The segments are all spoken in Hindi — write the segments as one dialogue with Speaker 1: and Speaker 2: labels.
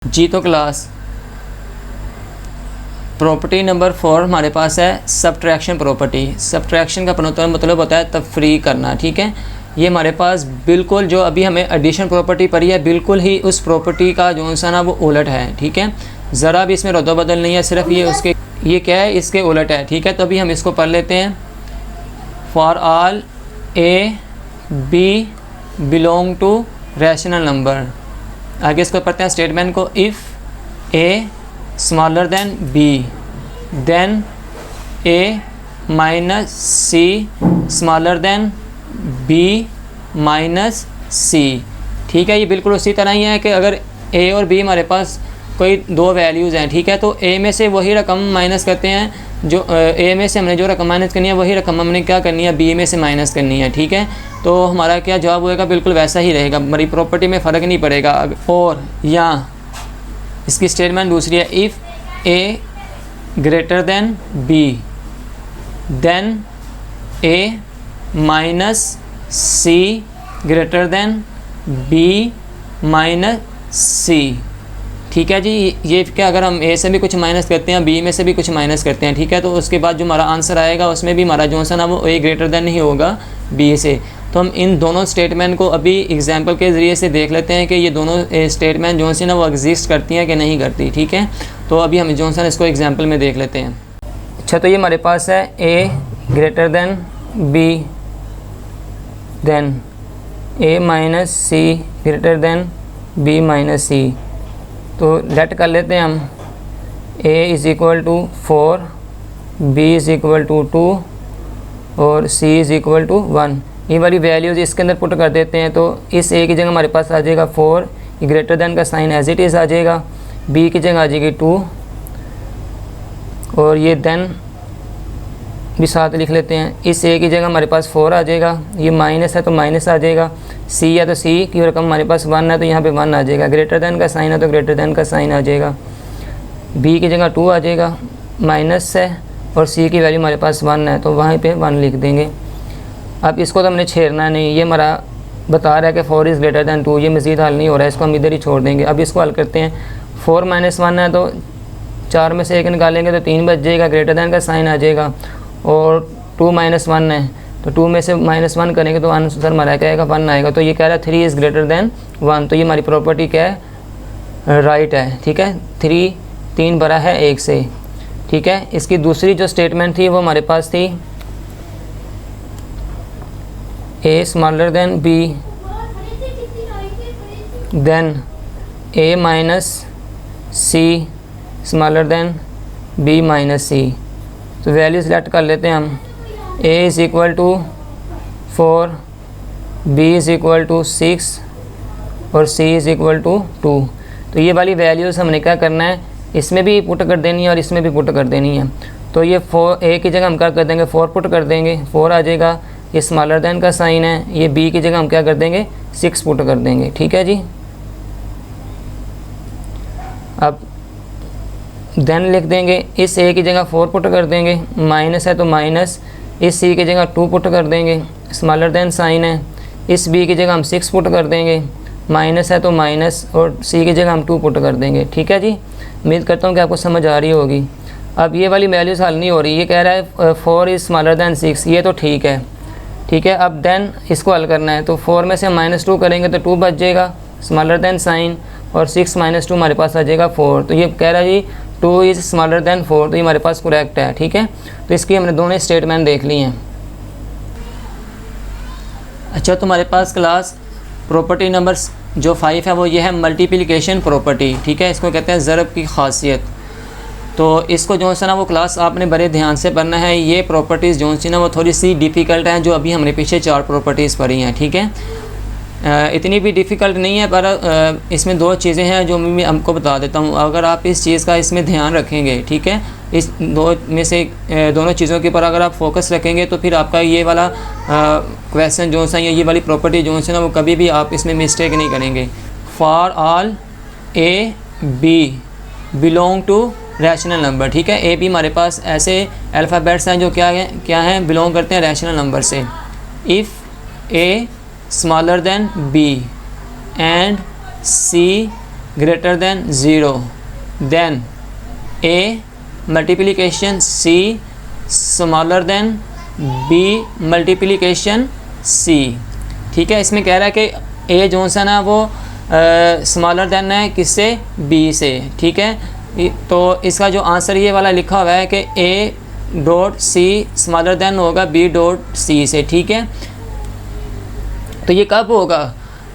Speaker 1: जी तो क्लास प्रॉपर्टी नंबर 4 हमारे पास है सब्ट्रैक्शन प्रॉपर्टी। सब्ट्रैक्शन का मतलब होता है तफरी करना। ठीक है, ये हमारे पास बिल्कुल जो अभी हमें एडिशन प्रॉपर्टी पड़ी है बिल्कुल ही उस प्रॉपर्टी का जो सा ना वो उलट है। ठीक है, ज़रा भी इसमें रद्द बदल नहीं है, सिर्फ ये क्या है, इसके उलट है। ठीक है, तो अभी हम इसको पढ़ लेते हैं। For all A B belong to rational number. आगे इसको पढ़ते हैं स्टेटमेंट को। If A smaller than B then A minus C smaller than B minus C. ठीक है, ये बिल्कुल उसी तरह ही है कि अगर ए और बी हमारे पास कोई दो वैल्यूज़ हैं। ठीक है, तो ए में से वही रकम माइनस करते हैं जो ए में से हमने जो रकम माइनस करनी है वही रकम हमने क्या करनी है, बी में से माइनस करनी है। ठीक है, तो हमारा क्या जवाब होएगा, बिल्कुल वैसा ही रहेगा, हमारी प्रॉपर्टी में फ़र्क नहीं पड़ेगा। और यहाँ इसकी स्टेटमेंट दूसरी है। If A greater than B then A minus C greater than B minus C. ठीक है जी, ये क्या अगर हम ए से भी कुछ माइनस करते हैं, बी में से भी कुछ माइनस करते हैं, ठीक है, तो उसके बाद जो हमारा आंसर आएगा उसमें भी हमारा जो सा ना वो ए ग्रेटर देन ही होगा बी से। तो हम इन दोनों स्टेटमेंट को अभी एग्जांपल के ज़रिए से देख लेते हैं कि ये दोनों स्टेटमेंट जो सी ना वो एग्जिस्ट करती हैं कि नहीं करती। ठीक है, तो अभी हम जो सा इसको एग्जाम्पल में देख लेते हैं। अच्छा, तो ये हमारे पास है A greater than B then A minus C greater than B minus C. तो लेट कर लेते हैं हम। a is equal to 4, b is equal to 2 और c इज़ इक्वल टू 1। ये वाली वैल्यूज़ इसके अंदर पुट कर देते हैं। तो इस a की जगह हमारे पास आ जाएगा 4, ये ग्रेटर देन का साइन एज इट इज़ आ जाएगा, b की जगह आ जाएगी 2 और ये देन भी साथ लिख लेते हैं। इस a की जगह हमारे पास 4 आ जाएगा, ये माइनस है तो माइनस आ जाएगा, c है तो c की रकम हमारे पास 1 है तो यहाँ पे 1 आ जाएगा, ग्रेटर देन का साइन है तो ग्रेटर देन का साइन आ जाएगा, b की जगह 2 आ जाएगा, माइनस है और c की वैल्यू हमारे पास 1 है तो वहाँ पे 1 लिख देंगे। अब इसको तो हमने छेड़ना नहीं, ये हमारा बता रहा है कि 4 इज़ ग्रेटर देन 2, ये मज़ीद हल नहीं हो रहा है, इसको हम इधर ही छोड़ देंगे। अब इसको हल करते हैं। 4 माइनस 1 है तो 4 में से 1 निकालेंगे तो 3 बच जाएगा, ग्रेटर देन का साइन आ जाएगा, और 2 माइनस 1 है तो 2 में से माइनस 1 करेंगे तो आंसर हमारा क्या आएगा, 1 आएगा। तो ये कह रहा है 3 इज़ ग्रेटर देन 1, तो ये हमारी प्रॉपर्टी क्या है, राइट है। ठीक है, 3 बड़ा है 1 से। ठीक है, इसकी दूसरी जो स्टेटमेंट थी वो हमारे पास थी A smaller than B then A minus C smaller than B minus C. तो वैल्यू सेलेक्ट कर लेते हैं हम। a is equal to 4, b is equal to 6 और c इज़ इक्वल टू 2। तो ये वाली वैल्यूज़ हमने क्या करना है, इसमें भी पुट कर देनी है और इसमें भी पुट कर देनी है। तो ये 4 a की जगह हम क्या कर देंगे, 4 पुट कर देंगे, 4 आ जाएगा, ये स्मॉलर देन का साइन है, ये b की जगह हम क्या कर देंगे, 6 पुट कर देंगे। ठीक है जी, अब देन लिख देंगे, इस a की जगह 4 पुट कर देंगे, माइनस है तो माइनस, इस c की जगह 2 पुट कर देंगे, स्मॉलर देन साइन है, इस b की जगह हम 6 पुट कर देंगे, माइनस है तो माइनस, और c की जगह हम 2 पुट कर देंगे। ठीक है जी, उम्मीद करता हूँ कि आपको समझ आ रही होगी। अब ये वाली वैल्यूज़ हल नहीं हो रही, ये कह रहा है 4 इज़ स्मॉलर देन 6, ये तो ठीक है। ठीक है, अब देन इसको हल करना है। तो 4 में से हम -2 करेंगे तो 2 बच जाएगा, स्मॉलर देन साइन, और 6 - 2 हमारे पास आ जाएगा 4। तो ये कह रहा है जी 2 इज़ स्मॉलर देन 4, तो ये हमारे पास करेक्ट है। ठीक है, तो इसकी हमने दोनों स्टेटमेंट देख ली हैं। अच्छा, तो हमारे पास क्लास प्रॉपर्टी नंबर जो 5 है वो ये है मल्टीप्लिकेशन प्रॉपर्टी। ठीक है, इसको कहते हैं ज़रब की खासियत। तो इसको जो सा ना वो क्लास आपने बड़े ध्यान से पढ़ना है। ये प्रॉपर्टीज़ जो सी ना वो थोड़ी सी डिफ़िकल्ट हैं, जो अभी हमने पीछे 4 प्रॉपर्टीज़ पढ़ी हैं। ठीक है, इतनी भी डिफ़िकल्ट नहीं है, पर इसमें 2 चीज़ें हैं जो मैं आपको बता देता हूँ। अगर आप इस चीज़ का इसमें ध्यान रखेंगे, ठीक है, इस 2 में से दोनों चीज़ों के ऊपर अगर आप फोकस रखेंगे तो फिर आपका ये वाला क्वेश्चन जो सा ये वाली प्रॉपर्टी जो है ना वो कभी भी आप इसमें मिस्टेक नहीं करेंगे। For all A B belong to rational number. ठीक है, ए बी हमारे पास ऐसे अल्फ़ाबेट्स हैं जो क्या हैं, बिलोंग करते हैं रैशनल नंबर से। If A smaller than b and c greater than 0, then A multiplication C smaller than B multiplication C। ठीक है, इसमें कह रहा है कि A जो सा ना वो स्मॉलर देन है किससे, B से। ठीक है, तो इसका जो आंसर ये वाला लिखा हुआ है कि A dot C smaller than होगा B डॉट C से। ठीक है, तो ये कब होगा,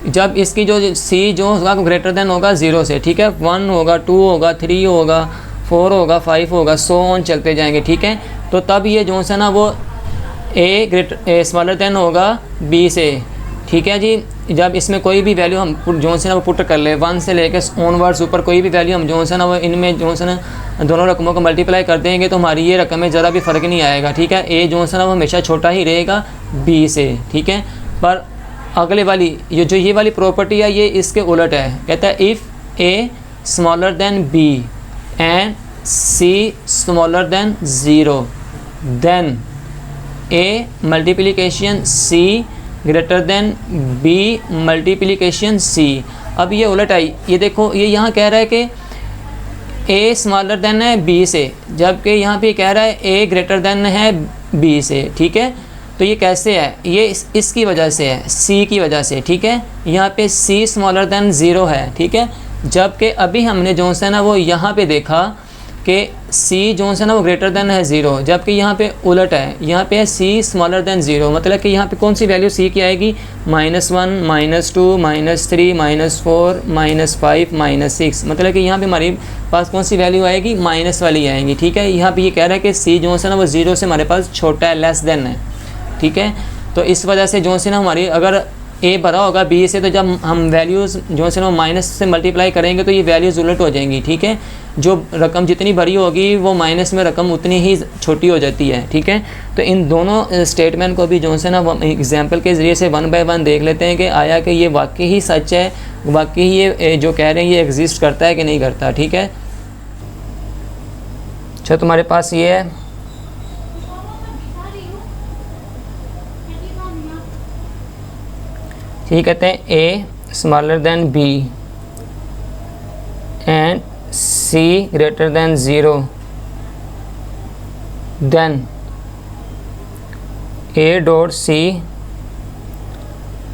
Speaker 1: जब इसकी जो C जो होगा ग्रेटर देन होगा 0 से। ठीक है, 1 होगा, 2 होगा, 3 होगा, 4 होगा, 5 होगा, सो ऑन चलते जाएंगे। ठीक है, तो तब ये जो है ना वो A स्मॉलर देन होगा B से। ठीक है जी, जब इसमें कोई भी वैल्यू हम जो से ना वो पुट कर ले 1 से लेकर ऑनवर्ड्स ऊपर कोई भी वैल्यू हम जो है ना वो इनमें जो है ना दोनों रकमों को मल्टीप्लाई कर देंगे तो हमारी ये रकम में ज़रा भी फ़र्क नहीं आएगा। ठीक है, A जो है ना वो हमेशा छोटा ही रहेगा B से। ठीक है, पर अगले वाली ये वाली प्रॉपर्टी है ये इसके उलट है। कहता है if A smaller than B and C smaller than 0 then A multiplication C greater than B multiplication C। अब ये उलट आई, ये देखो ये यहाँ कह रहा है कि A स्मॉलर देन है B से, जबकि यहाँ पे कह रहा है A ग्रेटर देन है B से। ठीक है, तो ये कैसे है, ये इसकी वजह से है, C की वजह से। ठीक है, यहाँ पे C स्मॉलर देन 0 है। ठीक है, जबकि अभी हमने जो है ना वो यहाँ पे देखा कि C जो है ना वो ग्रेटर देन है 0, जबकि यहाँ पे उलट है, यहाँ पे है C स्मॉलर देन 0। मतलब कि यहाँ पे कौन सी वैल्यू C की आएगी, -1, -2, -3, -4, -5, -6। मतलब कि यहाँ पे हमारे पास कौन सी वैल्यू आएगी, माइनस वाली आएगी। ठीक है, यहाँ पे ये कह रहा है कि C जो है ना वो 0 से हमारे पास छोटा है, लेस देन है। ठीक है, तो इस वजह से जो से ना हमारी अगर A बड़ा होगा B से तो जब हम वैल्यूज़ जो से ना माइनस से मल्टीप्लाई करेंगे तो ये वैल्यूज़ उलट हो जाएंगी। ठीक है, जो रकम जितनी बड़ी होगी वो माइनस में रकम उतनी ही छोटी हो जाती है। ठीक है, तो इन दोनों स्टेटमेंट को भी जो से ना हम एग्जाम्पल के ज़रिए से 1 बाय 1 देख लेते हैं कि आया कि ये वाकई ही सच है, वाकई ये जो कह रहे हैं ये एग्जिस्ट करता है कि नहीं करता। ठीक है, अच्छा तुम्हारे पास ये है, ठीक कहते हैं A smaller than B and C greater than 0 then A dot C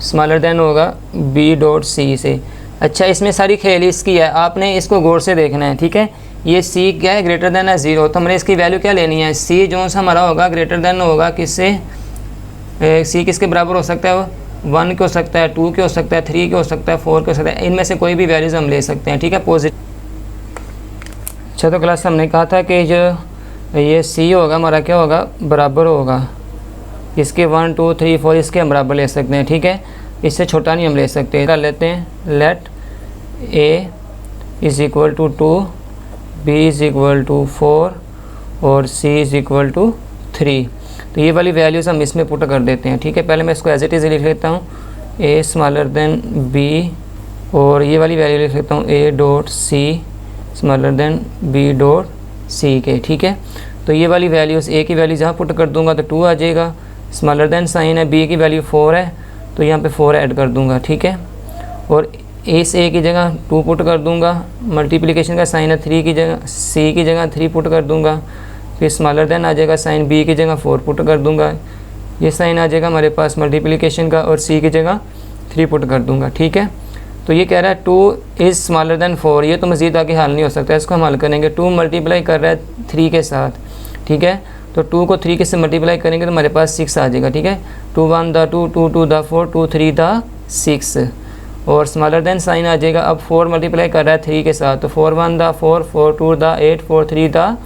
Speaker 1: smaller than होगा B डॉट C से। अच्छा, इसमें सारी खेल इसकी है, आपने इसको गौर से देखना है। ठीक है, ये C क्या है, ग्रेटर देन है 0, तो हमने इसकी वैल्यू क्या लेनी है, C जो सा हमारा होगा ग्रेटर देन होगा किससे, C किसके बराबर हो सकता है, वो 1 के हो सकता है, 2 के हो सकता है, 3 के हो सकता है, 4 के हो सकता है, इनमें से कोई भी वैल्यूज़ हम ले सकते हैं। ठीक है, पॉजिटिव। अच्छा, तो क्लास हमने कहा था कि जो ये C होगा हमारा क्या होगा, बराबर होगा इसके 1, 2, 3, 4 इसके हम बराबर ले सकते हैं। ठीक है, इससे छोटा नहीं हम ले सकते। कर लेते हैं, let A is equal to 2, B is equal to 4 और C इज़ इक्वल टू 3। तो ये वाली वैल्यूज़ हम इसमें पुट कर देते हैं। ठीक है, पहले मैं इसको एज इट इज़ लिख लेता हूँ, A स्मॉलर देन B और ये वाली वैल्यू लिख लेता हूँ A dot C smaller than B dot C के। ठीक है, तो ये वाली वैल्यूज़ A की वैल्यू जहाँ पुट कर दूँगा तो 2 आ जाएगा, स्मॉलर देन साइन है, B की वैल्यू 4 है तो यहाँ पे 4 ऐड कर दूँगा। ठीक है, और इस A की जगह 2 पुट कर दूँगा, मल्टीप्लिकेशन का साइन है, 3 की जगह C की जगह 3 पुट कर दूँगा, फिर स्मॉलर देन आ जाएगा साइन, B की जगह 4 पुट कर दूंगा, ये साइन आ जाएगा हमारे पास मल्टीप्लिकेशन का और C की जगह 3 पुट कर दूंगा। ठीक है, तो ये कह रहा है 2 इज़ स्मॉलर देन 4, ये तो मज़ीद आगे हल नहीं हो सकता, इसको हम हल करेंगे। 2 मल्टीप्लाई कर रहा है 3 के साथ। ठीक है, तो 2 को 3 के से मल्टीप्लाई करेंगे तो हमारे पास 6 आ जाएगा। ठीक है, 2 1 द 2, 2 2 द 4, 2 3 द 6 और स्मॉलर देन साइन आ जाएगा। अब 4 मल्टीप्लाई कर रहा है 3 के साथ तो 4 1 द 4, 4 2 द 8, 4 3 द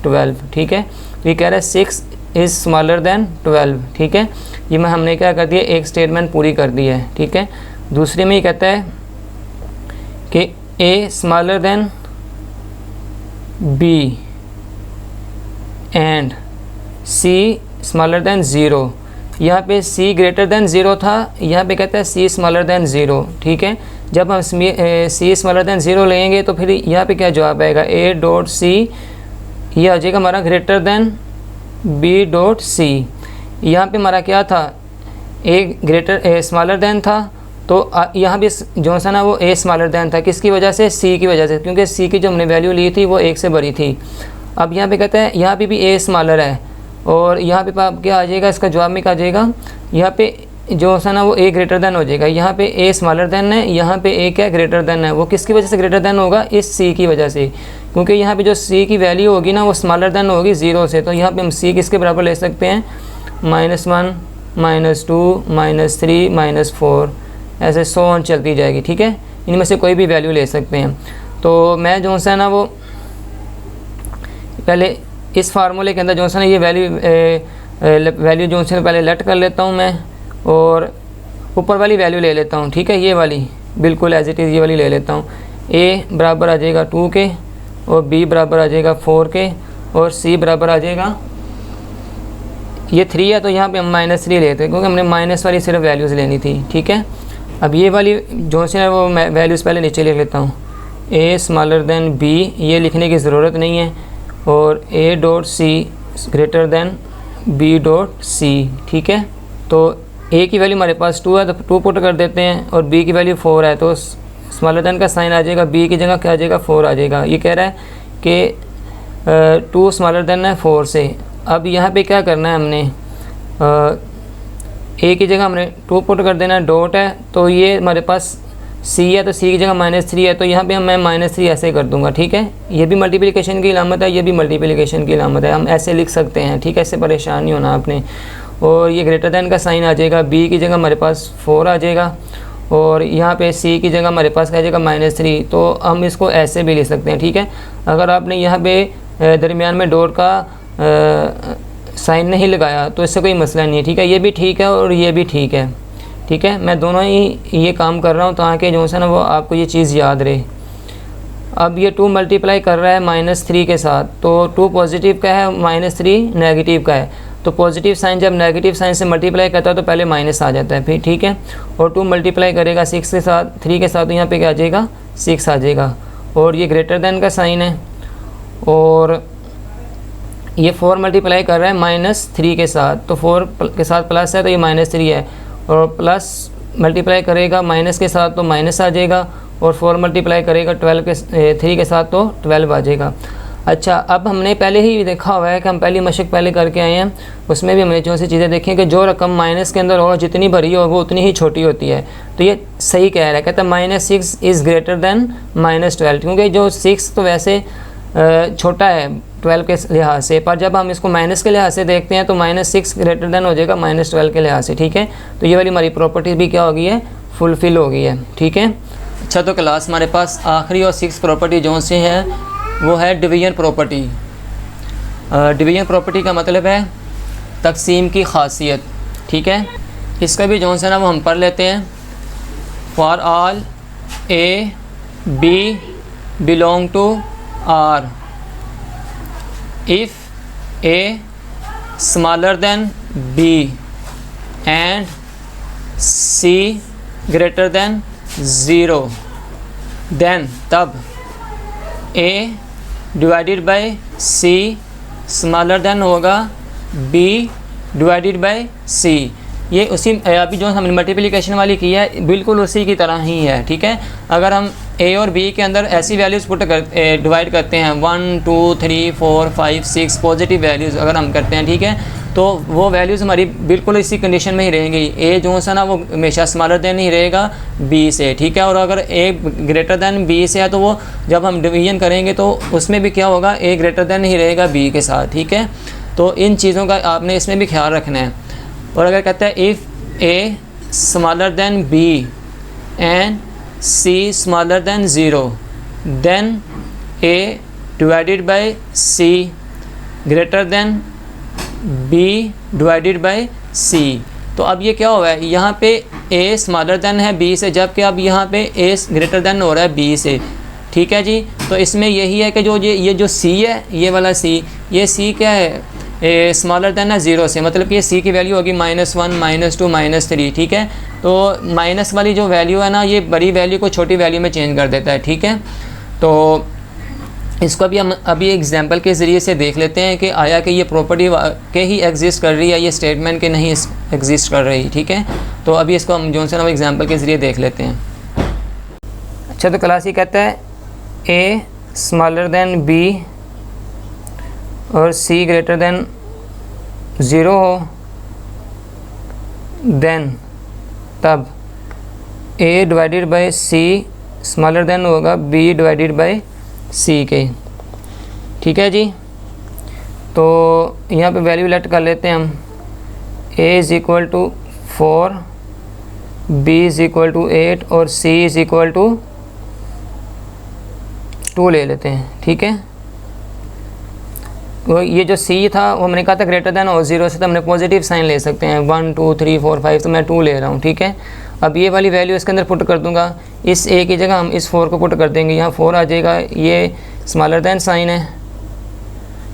Speaker 1: 12। ठीक है, तो ये कह रहा है 6 इज़ स्मॉलर देन 12। ठीक है, ये मैं हमने क्या कर दिया, एक स्टेटमेंट पूरी कर दी है। ठीक है, दूसरे में ये कहता है कि A smaller than B and C smaller than 0। यहाँ पे C ग्रेटर देन 0 था, यहाँ पे कहता है C स्मॉलर देन 0। ठीक है, जब हम C स्मॉलर देन 0 लेंगे तो फिर यहाँ पे क्या जवाब आएगा, A डॉट C ये आ जाएगा हमारा greater than B dot C। यहाँ पे हमारा क्या था, A ग्रेटर स्मॉलर देन था तो यहाँ भी जो सा ना वो a स्मॉलर दैन था, किसकी वजह से, c की वजह से, क्योंकि c की जो हमने वैल्यू ली थी वो 1 से बड़ी थी। अब यहाँ पे कहते हैं यहाँ पे भी a स्मॉलर है, और यहाँ पे आप क्या आ जाएगा, इसका जवाब में क्या आ जाएगा, यहाँ पे जो सा ना वो a ग्रेटर दैन हो जाएगा। यहाँ पे a स्मॉलर दैन है, यहाँ पे a क्या ग्रेटर दैन है, वो किसकी वजह से ग्रेटर दैन होगा, इस c की वजह से, क्योंकि यहाँ पे जो c की वैल्यू होगी ना वो स्मॉलर दैन होगी 0 से। तो यहाँ पे हम c किसके बराबर ले सकते हैं, -1 -2 -3 -4, ऐसे 100 ऑन चलती जाएगी, ठीक है। इनमें से कोई भी वैल्यू ले सकते हैं। तो मैं जो सा ना वो पहले इस फार्मूले के अंदर जो सा ना ये वैल्यू जो से पहले लेट कर लेता हूँ मैं, और ऊपर वाली वैल्यू ले लेता हूँ, ठीक है, ये वाली बिल्कुल एज इट इज़ ये वाली ले लेता हूँ। a बराबर आ जाएगा 2 के, और b बराबर आ जाएगा 4 के, और c बराबर आ जाएगा, ये 3 है तो यहाँ पे हम -3 लेते हैं, क्योंकि हमने माइनस वाली सिर्फ वैल्यूज़ लेनी थी, ठीक है। अब ये वाली जो से है वो मैं वैल्यूज़ पहले नीचे लिख लेता हूँ, a स्मॉलर दैन b, ये लिखने की ज़रूरत नहीं है, और a dot c greater than b dot c, ठीक है। तो a की वैल्यू हमारे पास 2 है तो 2 पुट कर देते हैं, और b की वैल्यू 4 है तो स्मॉलर दैन का साइन आ जाएगा, b की जगह क्या आ जाएगा, 4 आ जाएगा। ये कह रहा है कि 2 स्मॉलर दैन है 4 से। अब यहाँ पे क्या करना है हमने, a की जगह हमने 2 पुट कर देना, डॉट है तो ये हमारे पास c है तो c की जगह -3 है, तो यहाँ पे मैं -3 ऐसे कर दूंगा, ठीक है। ये भी मल्टीप्लिकेशन की इलामत है, ये भी मल्टीप्लिकेशन की इलामत है, हम ऐसे लिख सकते हैं, ठीक है, इससे परेशान नहीं होना आपने। और ये ग्रेटर दैन का साइन आ जाएगा, b की जगह हमारे पास 4 आ जाएगा, और यहाँ पे c की जगह हमारे पास आ जाएगा -3, तो हम इसको ऐसे भी लिख सकते हैं, ठीक है। अगर आपने यहाँ पे दरमियान में डॉट का साइन नहीं लगाया तो इससे कोई मसला नहीं है, ठीक है। ये भी ठीक है और ये भी ठीक है, ठीक है। मैं दोनों ही ये काम कर रहा हूँ ताकि जो है ना वो आपको ये चीज़ याद रहे। अब ये 2 मल्टीप्लाई कर रहा है -3 के साथ, तो 2 पॉजिटिव का है, -3 नेगेटिव का है, तो पॉजिटिव साइन जब नेगेटिव साइन से मल्टीप्लाई करता है तो पहले माइनस आ जाता है फिर, ठीक है। और 2 मल्टीप्लाई करेगा 6 के साथ, 3 के साथ, तो यहाँ पे क्या आ जाएगा, 6 आ जाएगा, और ये ग्रेटर देन का साइन है। और ये 4 मल्टीप्लाई कर रहा है -3 के साथ, तो 4 के साथ प्लस है तो ये -3 है, और प्लस मल्टीप्लाई करेगा माइनस के साथ तो माइनस आ जाएगा, और 4 मल्टीप्लाई करेगा 3 के साथ तो 12 आ जाएगा। अच्छा, अब हमने पहले ही देखा हुआ है कि हम पहली मशक पहले करके आए हैं, उसमें भी हमने जो सी चीज़ें देखी कि जो रकम माइनस के अंदर होगा जितनी भरी होगी वो उतनी ही छोटी होती है। तो ये सही कह रहा है, कहता है -6 इज़ ग्रेटर दैन -12, क्योंकि जो 6 तो वैसे छोटा है 12 के लिहाज से, पर जब हम इसको माइनस के लिहाज से देखते हैं तो -6 ग्रेटर देन हो जाएगा -12 के लिहाज से, ठीक है। तो ये वाली हमारी प्रॉपर्टी भी क्या हो गई है, फुलफ़िल हो गई है, ठीक है। अच्छा, तो क्लास हमारे पास आखिरी और 6 प्रॉपर्टी जो से है वो है डिवीजन प्रॉपर्टी। डिवीजन प्रॉपर्टी का मतलब है तकसीम की खासियत, ठीक है। इसका भी जो है ना वो हम पढ़ लेते हैं। For all A B belong to R, if a smaller than b and c greater than 0, then तब a divided by c smaller than होगा b divided by c। ये उसी अभी जो हमने मल्टीप्लिकेशन वाली की है बिल्कुल उसी की तरह ही है, ठीक है। अगर हम a और b के अंदर ऐसी वैल्यूज़ पुट कर डिवाइड करते हैं 1 2 3 4 5 6 पॉजिटिव वैल्यूज़ अगर हम करते हैं, ठीक है, तो वो वैल्यूज़ हमारी बिल्कुल इसी कंडीशन में ही रहेंगी। a जो सा ना वो हमेशा स्मॉलर देन ही रहेगा b से, ठीक है। और अगर a ग्रेटर दैन b से है तो वो जब हम डिवीजन करेंगे तो उसमें भी क्या होगा, a ग्रेटर दैन ही रहेगा b के साथ, ठीक है। तो इन चीज़ों का आपने इसमें भी ख्याल रखना है। और अगर कहता है if a smaller than b and c smaller than 0, then a divided by c greater than b divided by c। तो अब ये क्या हुआ है, यहाँ पे a स्मॉलर दैन है b से, जबकि अब यहाँ पे a ग्रेटर दैन हो रहा है b से, ठीक है जी। तो इसमें यही है कि जो ये जो c है, ये वाला c, ये c क्या है, स्मॉलर दैन है 0 से, मतलब कि c की वैल्यू होगी -1 -2 -3, ठीक है। तो माइनस वाली जो वैल्यू है ना, ये बड़ी वैल्यू को छोटी वैल्यू में चेंज कर देता है, ठीक है। तो इसको भी हम अभी एग्जांपल के ज़रिए से देख लेते हैं कि आया कि ये प्रॉपर्टी के ही एग्जिस्ट कर रही है, ये स्टेटमेंट के नहीं एग्जिस्ट कर रही। ठीक है, तो अभी इसको हम जो है एग्जांपल के ज़रिए देख लेते हैं। अच्छा, तो क्लास ये कहता है ए स्मॉलर देन बी और सी ग्रेटर देन 0 हो, देन तब A divided by C smaller than होगा बी डिवाइडेड बाई सी के। ठीक है जी, तो यहाँ पे वैल्यू लेट कर लेते हैं हम। A is equal to 4, B is equal to 8 और सी इज़ इक्वल टू 2 ले लेते हैं। ठीक है, तो ये जो सी था वो मैंने कहा था ग्रेटर देन और 0 से, तो हमने पॉजिटिव साइन ले सकते हैं। 1 2 3 4 5, तो मैं 2 ले रहा हूँ। ठीक है, अब ये वाली वैल्यू इसके अंदर पुट कर दूंगा। इस ए की जगह हम इस 4 को पुट कर देंगे, यहाँ 4 आ जाएगा, ये स्मॉलर देन साइन है।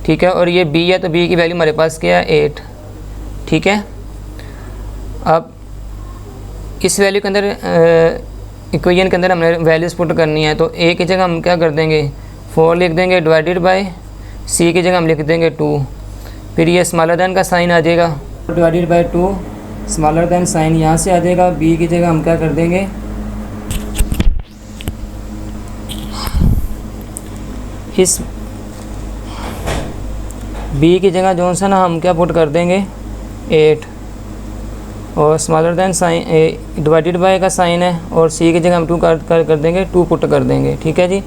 Speaker 1: ठीक है, और ये बी है, तो बी की वैल्यू हमारे पास क्या है 8। ठीक है, अब इस वैल्यू के अंदर इक्वेशन के अंदर हमने वैल्यूज़ पुट करनी है, तो ए की जगह हम क्या कर देंगे 4 लिख देंगे डिवाइडेड बाय सी की जगह हम लिख देंगे 2। फिर ये स्मॉलर देन का साइन आ जाएगा divided by 2, smaller than sign यहाँ से आ जाएगा। बी की जगह हम क्या कर देंगे इस बी की जगह जो सा ना हम क्या पुट कर देंगे 8, और smaller than sign divided by का साइन है, और सी की जगह हम 2 कर देंगे, 2 पुट कर देंगे। ठीक है जी,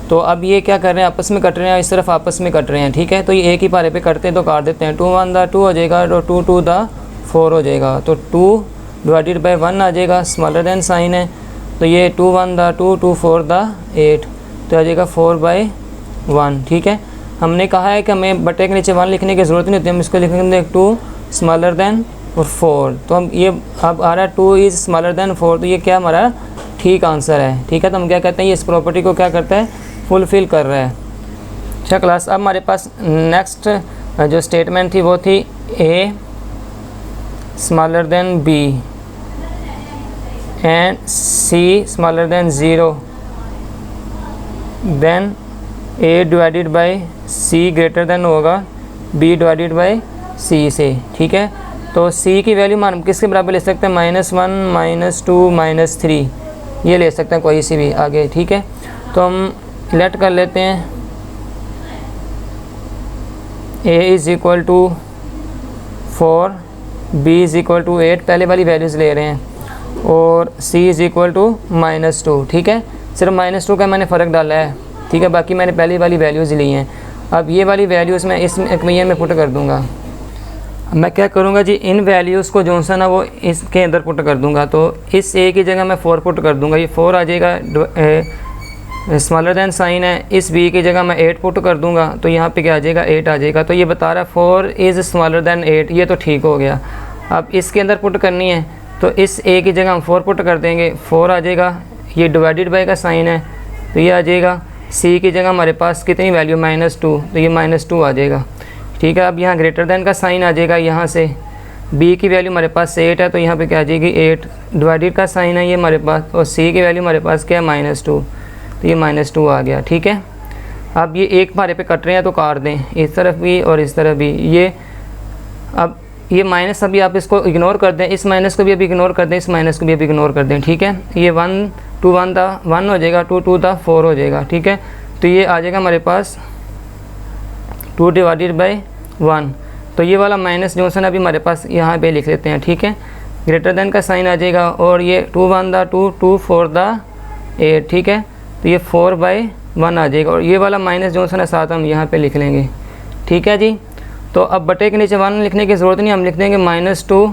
Speaker 1: तो अब ये क्या कर रहे हैं आपस में कट रहे हैं, इस तरफ आपस में कट रहे हैं। ठीक है, तो ये एक ही पारे पे कटते हैं तो काट देते हैं। 2 1 दा 2 हो जाएगा, और 2 2 दा 4 हो जाएगा, तो 2 डिवाइडेड बाय 1 आ जाएगा। स्मॉलर देन साइन है, तो ये 2 1 दा 2 2 4 दा 8, तो आ जाएगा 4/1। ठीक है, हमने कहा है कि हमें बटे के नीचे 1 लिखने की ज़रूरत नहीं होती, हम इसको लिखेंगे 2 स्मॉलर देन और 4। तो हम ये अब आ रहा है 2 इज़ स्मॉलर देन 4, तो ये क्या हमारा ठीक आंसर है। ठीक है, तो हम क्या कहते हैं ये इस प्रॉपर्टी को क्या करता है फुलफ़िल कर रहा है। अच्छा क्लास, अब हमारे पास नेक्स्ट जो स्टेटमेंट थी वो थी A smaller than B and C smaller than 0, then A divided by C greater than होगा बी डिवाइडेड बाय सी से। ठीक है, तो सी की वैल्यू मान किसके बराबर ले सकते हैं -1 -2 -3, ये ले सकते हैं कोई सी भी आगे। ठीक है, तो हम लेट कर लेते हैं a is equal to 4, b is equal to 8, पहले वाली वैल्यूज़ ले रहे हैं, और c इज़ इक्वल टू -2। ठीक है, सिर्फ -2 का मैंने फ़र्क डाला है। ठीक है, बाकी मैंने पहली वाली वैल्यूज़ ली हैं। अब ये वाली वैल्यूज़ मैं इस इक्वेशन में पुट कर दूँगा। मैं क्या करूँगा जी, इन वैल्यूज़ को जो सा ना वो इसके अंदर पुट कर दूँगा, तो इस a की जगह मैं 4 पुट कर दूँगा, ये 4 आ जाएगा, स्मॉलर देन साइन है। इस b की जगह मैं 8 पुट कर दूंगा, तो यहाँ पे क्या आ जाएगा 8 आ जाएगा। तो ये बता रहा है 4 इज़ स्मॉलर देन 8, ये तो ठीक हो गया। अब इसके अंदर पुट करनी है, तो इस a की जगह हम 4 पुट कर देंगे, 4 आ जाएगा, ये डिवाइडेड बाय का साइन है, तो ये आ जाएगा। c की जगह हमारे पास कितनी वैल्यू -2, तो ये -2 आ जाएगा। ठीक है, अब यहाँ ग्रेटर देन का साइन आ जाएगा, यहाँ से b की वैल्यू हमारे पास 8 है, तो यहाँ पर क्या आ जाएगी 8, डिवाइडेड का साइन है ये हमारे पास, और c की वैल्यू हमारे पास क्या है -2, तो ये -2 आ गया। ठीक है, अब ये एक पारे पे कट रहे हैं तो काट दें, इस तरफ भी और इस तरफ भी। ये अब ये माइनस अभी आप इसको इग्नोर कर दें, इस माइनस को भी अभी इग्नोर कर दें, इस माइनस को भी अभी इग्नोर कर दें। ठीक है, ये 1 2 1 था 1 हो जाएगा, 2 2 था 4 हो जाएगा। ठीक है, तो ये आ जाएगा हमारे पास 2 डिवाइडेड बाई 1, तो ये वाला माइनस जो है ना अभी हमारे पास यहाँ पे लिख लेते हैं। ठीक है, ग्रेटर देन का साइन आ जाएगा, और ये 2 1 था 2 2 4 था 8। ठीक है, तो ये 4/1 आ जाएगा, और ये वाला माइनस जो है ना साथ हम यहाँ पे लिख लेंगे। ठीक है जी, तो अब बटे के नीचे 1 लिखने की ज़रूरत नहीं, हम लिख देंगे -2,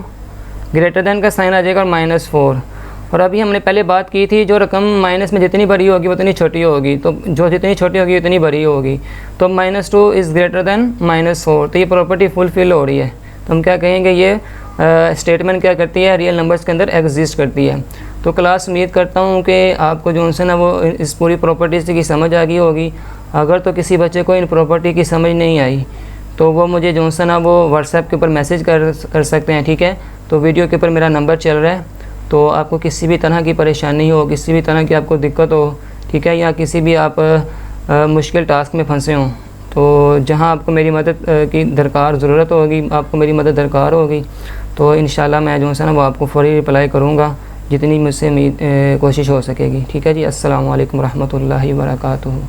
Speaker 1: ग्रेटर देन का साइन आ जाएगा और -4। और अभी हमने पहले बात की थी जो रकम माइनस में जितनी बड़ी होगी उतनी छोटी होगी, तो जो जितनी छोटी होगी उतनी बड़ी होगी, तो -2 इज़ ग्रेटर देन -4, तो ये प्रॉपर्टी फुलफिल हो रही है। तो हम क्या कहेंगे, ये स्टेटमेंट क्या करती है, रियल नंबर्स के अंदर एग्जिस्ट करती है। तो क्लास उम्मीद करता हूँ कि आपको जो है ना वो इस पूरी प्रॉपर्टीज़ की समझ आ गई होगी। अगर तो किसी बच्चे को इन प्रॉपर्टी की समझ नहीं आई तो वो मुझे जो है ना वो व्हाट्सएप के ऊपर मैसेज कर सकते हैं। ठीक है, तो वीडियो के ऊपर मेरा नंबर चल रहा है, तो आपको किसी भी तरह की परेशानी हो, किसी भी तरह की आपको दिक्कत हो, ठीक है, या किसी भी आप मुश्किल टास्क में फंसे हों, तो जहाँ आपको मेरी मदद की ज़रूरत होगी, आपको मेरी मदद दरकार होगी, तो इंशाल्लाह मैं जो है ना वो आपको फ़ौरी रिप्लाई करूँगा, जितनी मुझसे कोशिश हो सकेगी। ठीक है जी। अस्सलामु अलैकुम रहमतुल्लाहि व बरकातुहू।